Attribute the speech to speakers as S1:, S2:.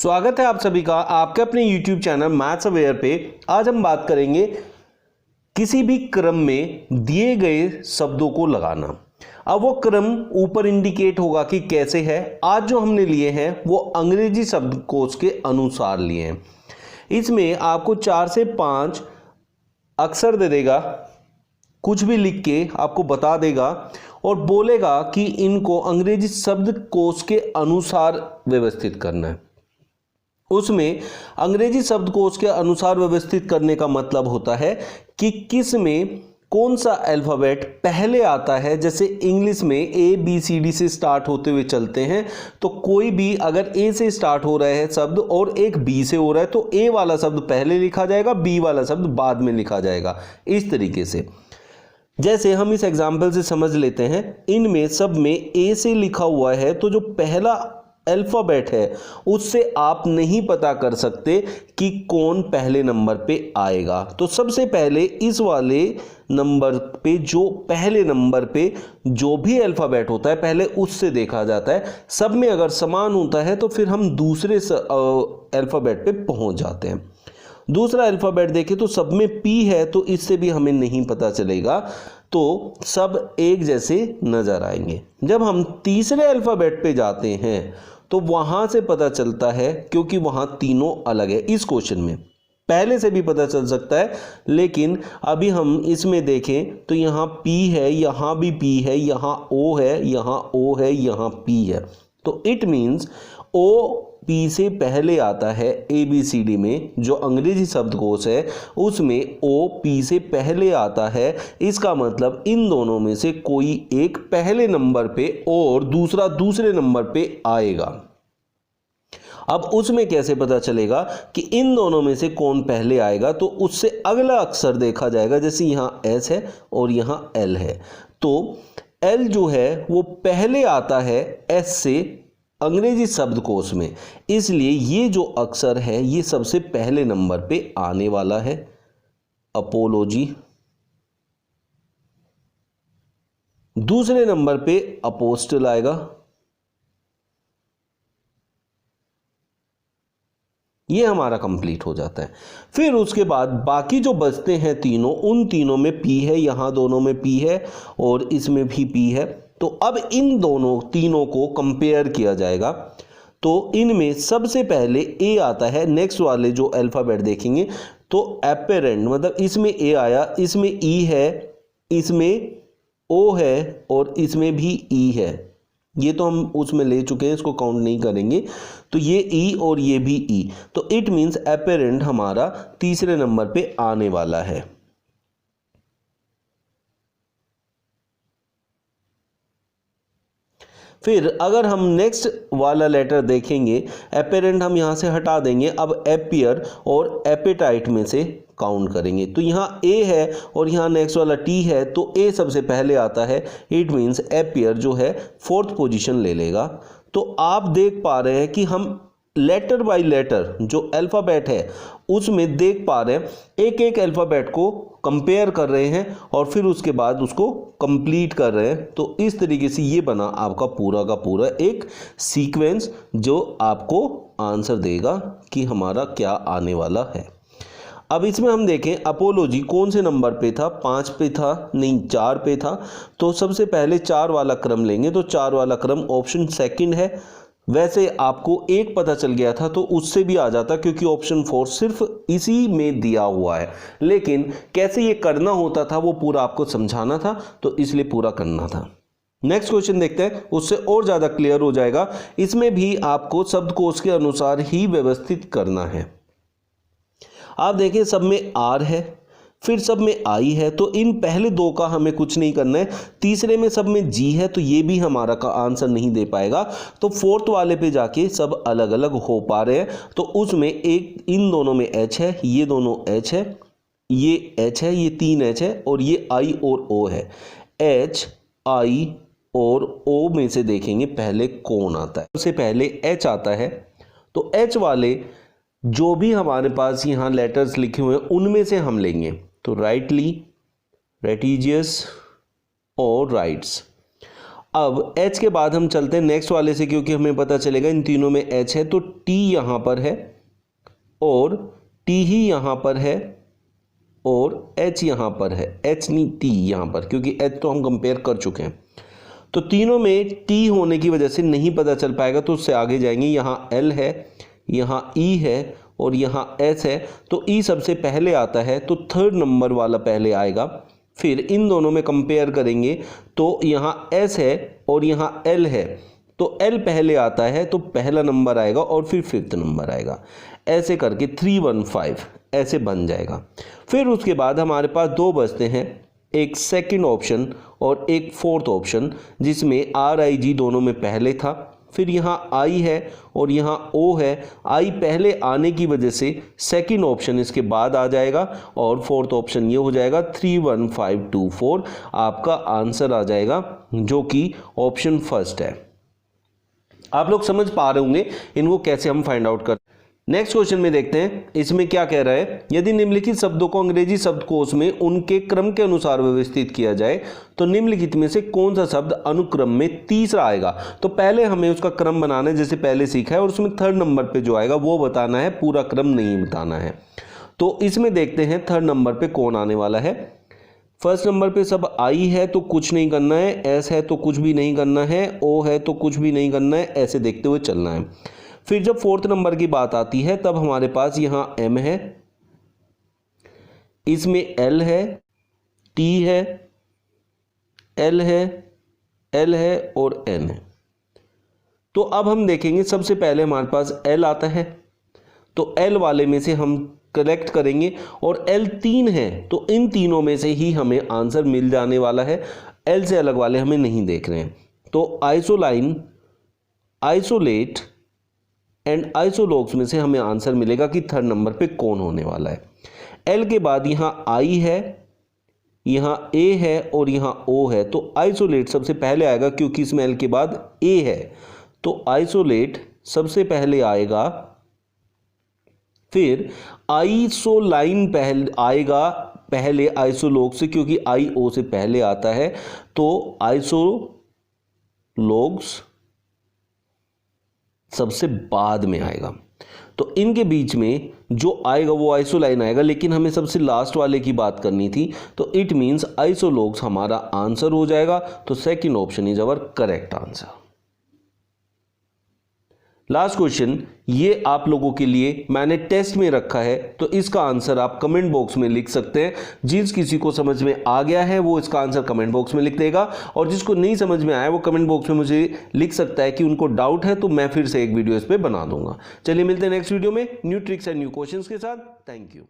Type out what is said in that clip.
S1: स्वागत है आप सभी का आपके अपने YouTube चैनल मैथ्स अवेयर पे। आज हम बात करेंगे किसी भी क्रम में दिए गए शब्दों को लगाना। अब वो क्रम ऊपर इंडिकेट होगा कि कैसे है। आज जो हमने लिए हैं वो अंग्रेजी शब्दकोश के अनुसार लिए हैं। इसमें आपको 4 से 5 अक्षर दे देगा, कुछ भी लिख के आपको बता देगा और बोलेगा कि इनको अंग्रेजी शब्दकोश के अनुसार व्यवस्थित करना है। उसमें अंग्रेजी शब्दकोश के अनुसार व्यवस्थित करने का मतलब होता है कि किस में कौन सा अल्फाबेट पहले आता है। जैसे इंग्लिश में ए बी सी डी से स्टार्ट होते हुए चलते हैं, तो कोई भी अगर ए से स्टार्ट हो रहा है शब्द और एक बी से हो रहा है तो ए वाला शब्द पहले लिखा जाएगा, बी वाला शब्द बाद में लिखा जाएगा। इस तरीके से जैसे हम इस एग्जाम्पल से समझ लेते हैं, इनमें सब में ए से लिखा हुआ है तो जो पहला अल्फाबेट है उससे आप नहीं पता कर सकते कि कौन पहले नंबर पे आएगा। तो सबसे पहले इस वाले नंबर पे जो पहले नंबर पे जो भी अल्फाबेट होता है पहले उससे देखा जाता है। सब में अगर समान होता है तो फिर हम दूसरे अल्फाबेट पे पहुंच जाते हैं। दूसरा अल्फाबेट देखें तो सब में पी है तो इससे भी हमें नहीं पता चलेगा, तो सब एक जैसे नजर आएंगे। जब हम तीसरे अल्फाबेट पे जाते हैं तो वहां से पता चलता है, क्योंकि वहां तीनों अलग है। इस क्वेश्चन में पहले से भी पता चल सकता है, लेकिन अभी हम इसमें देखें तो यहाँ P है, यहाँ भी P है, यहाँ O है, यहाँ O है, यहाँ P है। तो इट मीन्स O P से पहले आता है। ABCD में जो अंग्रेजी शब्दकोश है उसमें O P से पहले आता है। इसका मतलब इन दोनों में से कोई एक पहले नंबर पे और दूसरा दूसरे नंबर पे आएगा। अब उसमें कैसे पता चलेगा कि इन दोनों में से कौन पहले आएगा? तो उससे अगला अक्षर देखा जाएगा। जैसे यहाँ S है और यहाँ L है, तो L जो है वो पहले आता है S से अंग्रेजी शब्दकोश में, इसलिए ये जो अक्षर है ये सबसे पहले नंबर पे आने वाला है। अपोलॉजी। दूसरे नंबर पे अपोस्टल आएगा। ये हमारा कंप्लीट हो जाता है। फिर उसके बाद बाकी जो बचते हैं तीनों, उन तीनों में P है, यहाँ दोनों में P है और इसमें भी P है। तो अब इन दोनों तीनों को कंपेयर किया जाएगा। तो इनमें सबसे पहले A आता है। नेक्स्ट वाले जो अल्फाबेट देखेंगे तो अपेरेंट, मतलब इसमें A आया, इसमें E है, इसमें O है और इसमें भी E है। ये तो हम उसमें ले चुके हैं, इसको काउंट नहीं करेंगे। तो ये E और ये भी E, तो इट मीन्स अपेरेंट हमारा तीसरे नंबर पे आने वाला है। फिर अगर हम नेक्स्ट वाला लेटर देखेंगे, अपेरेंट हम यहाँ से हटा देंगे। अब एपियर और एपेटाइट में से काउंट करेंगे। तो यहाँ A है और यहाँ नेक्स्ट वाला T है, तो A सबसे पहले आता है। इट मीन्स एपियर जो है 4th पोजीशन ले लेगा। तो आप देख पा रहे हैं कि हम लेटर बाय लेटर जो अल्फ़ाबेट है उसमें देख पा रहे हैं, एक एक अल्फ़ाबेट को कंपेयर कर रहे हैं और फिर उसके बाद उसको कंप्लीट कर रहे हैं। तो इस तरीके से ये बना आपका पूरा का पूरा एक सीक्वेंस जो आपको आंसर देगा कि हमारा क्या आने वाला है। अब इसमें हम देखें अपोलॉजी कौन से नंबर पे था? 5 पे था, नहीं 4 पे था। तो सबसे पहले 4 वाला क्रम लेंगे, तो 4 वाला क्रम ऑप्शन सेकंड है। वैसे आपको एक पता चल गया था तो उससे भी आ जाता, क्योंकि ऑप्शन 4 सिर्फ इसी में दिया हुआ है, लेकिन कैसे ये करना होता था वो पूरा आपको समझाना था, तो इसलिए पूरा करना था। नेक्स्ट क्वेश्चन देखते हैं, उससे और ज़्यादा क्लियर हो जाएगा। इसमें भी आपको शब्दकोश के अनुसार ही व्यवस्थित करना है। आप देखिए सब में R है, फिर सब में I है, तो इन पहले दो का हमें कुछ नहीं करना है। तीसरे में सब में G है, तो ये भी हमारा का आंसर नहीं दे पाएगा। तो 4th वाले पे जाके सब अलग अलग हो पा रहे हैं। तो उसमें एक इन दोनों में H है, ये दोनों H है, ये H है, ये 3 H है और ये I और O है। H, I और O में से देखेंगे पहले कौन आता है। सबसे पहले H आता है, तो H वाले जो भी हमारे पास यहाँ लेटर्स लिखे हुए हैं उनमें से हम लेंगे। तो राइटली, रेटिजियस और राइट्स। अब H के बाद हम चलते हैं नेक्स्ट वाले से, क्योंकि हमें पता चलेगा इन तीनों में H है, तो T यहाँ पर है और T ही यहाँ पर है और H यहाँ पर है, H नहीं T यहाँ पर, क्योंकि H तो हम कंपेयर कर चुके हैं। तो तीनों में T होने की वजह से नहीं पता चल पाएगा, तो उससे आगे जाएंगे। यहाँ L है, यहाँ E है और यहाँ S है, तो E सबसे पहले आता है, तो थर्ड नंबर वाला पहले आएगा। फिर इन दोनों में कंपेयर करेंगे तो यहाँ S है और यहाँ L है, तो L पहले आता है तो पहला नंबर आएगा और फिर फिफ्थ नंबर आएगा। ऐसे करके 3 1 5 ऐसे बन जाएगा। फिर उसके बाद हमारे पास दो बचते हैं, एक सेकंड ऑप्शन और एक फोर्थ ऑप्शन, जिसमें RIG दोनों में पहले था। फिर यहाँ I है और यहाँ O है। I पहले आने की वजह से सेकंड ऑप्शन इसके बाद आ जाएगा और फोर्थ ऑप्शन ये हो जाएगा 3 1 5 2 4। आपका आंसर आ जाएगा जो कि ऑप्शन फर्स्ट है। आप लोग समझ पा रहे होंगे इनको कैसे हम फाइंड आउट कर। नेक्स्ट क्वेश्चन में देखते हैं इसमें क्या कह रहा है। यदि निम्नलिखित शब्दों को अंग्रेजी शब्दकोश में उनके क्रम के अनुसार व्यवस्थित किया जाए तो निम्नलिखित में से कौन सा शब्द अनुक्रम में तीसरा आएगा। तो पहले हमें उसका क्रम बनाना है, जैसे पहले सीखा है, और उसमें थर्ड नंबर पे जो आएगा वो बताना है, पूरा क्रम नहीं बताना है। तो इसमें देखते हैं थर्ड नंबर पे कौन आने वाला है। फर्स्ट नंबर पे सब I है तो कुछ नहीं करना है, S है तो कुछ भी नहीं करना है, O है तो कुछ भी नहीं करना है, ऐसे देखते हुए चलना है। फिर जब फोर्थ नंबर की बात आती है तब हमारे पास यहाँ M है, इसमें L है, T है, L है, L है और N है। तो अब हम देखेंगे सबसे पहले हमारे पास L आता है, तो L वाले में से हम कलेक्ट करेंगे और L 3 है, तो इन तीनों में से ही हमें आंसर मिल जाने वाला है। L से अलग वाले हमें नहीं देख रहे हैं। तो आइसोलाइन, आइसोलेट एंड आइसोलॉग्स में से हमें आंसर मिलेगा कि थर्ड नंबर पे कौन होने वाला है। L के बाद यहाँ I है, यहाँ A है और यहाँ O है, तो आइसोलेट सबसे पहले आएगा क्योंकि इसमें L के बाद A है, तो आइसोलेट सबसे पहले आएगा। फिर आइसोलाइन पहले आएगा, पहले आइसोलॉग से, क्योंकि I O से पहले आता है, तो आइसोलॉग्स सबसे बाद में आएगा। तो इनके बीच में जो आएगा वो आइसोलाइन आएगा, लेकिन हमें सबसे लास्ट वाले की बात करनी थी, तो इट मीन्स आइसोलॉग्स हमारा आंसर हो जाएगा। तो second option is our correct answer. Last question ये आप लोगों के लिए मैंने टेस्ट में रखा है, तो इसका आंसर आप कमेंट बॉक्स में लिख सकते हैं। जिस किसी को समझ में आ गया है वो इसका आंसर कमेंट बॉक्स में लिख देगा, और जिसको नहीं समझ में आया वो कमेंट बॉक्स में मुझे लिख सकता है कि उनको डाउट है, तो मैं फिर से एक वीडियो इस पर बना दूंगा। चलिए मिलते हैं नेक्स्ट वीडियो में new tricks and new questions के साथ। Thank you.